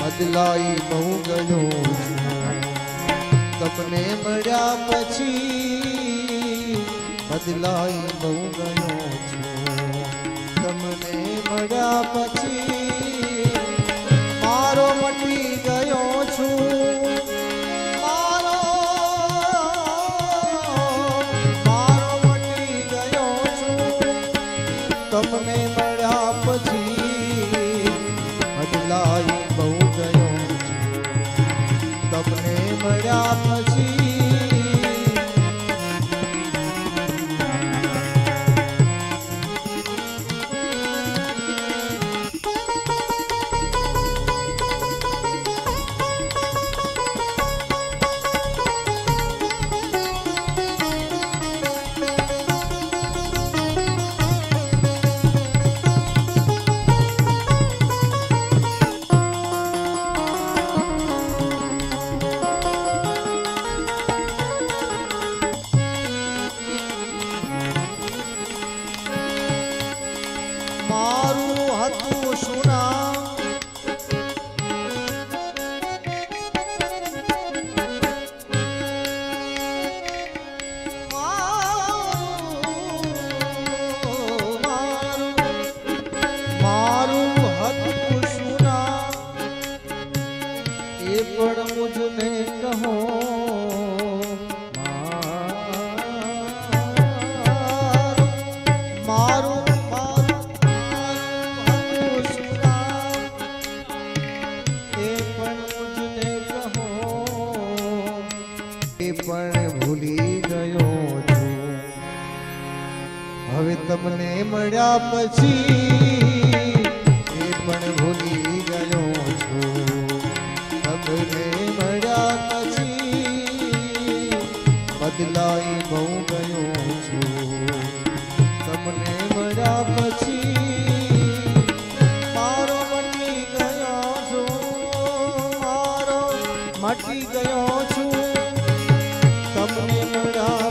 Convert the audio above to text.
બદલાઈ બહુ ગયો તમને મળ્યા પછી બદલાઈ બહુ ગયો તમને મળ્યા પછી મારો મટી ગયો છું મારો મટી ગયો છું તમને મળ્યા પછી બદલાઈ બહુ ગયો તમને મળ્યા પછી પણ ભૂલી ગયો છું હવે તમને મળ્યા પછી એ પણ ભૂલી ગયો છું તમને મળ્યા પછી બદલાઈ બહુ ગયો છું તમને મળ્યા પછી મારો મટી ગયો છું મારો મટી ગયો છું તમને મળ્યા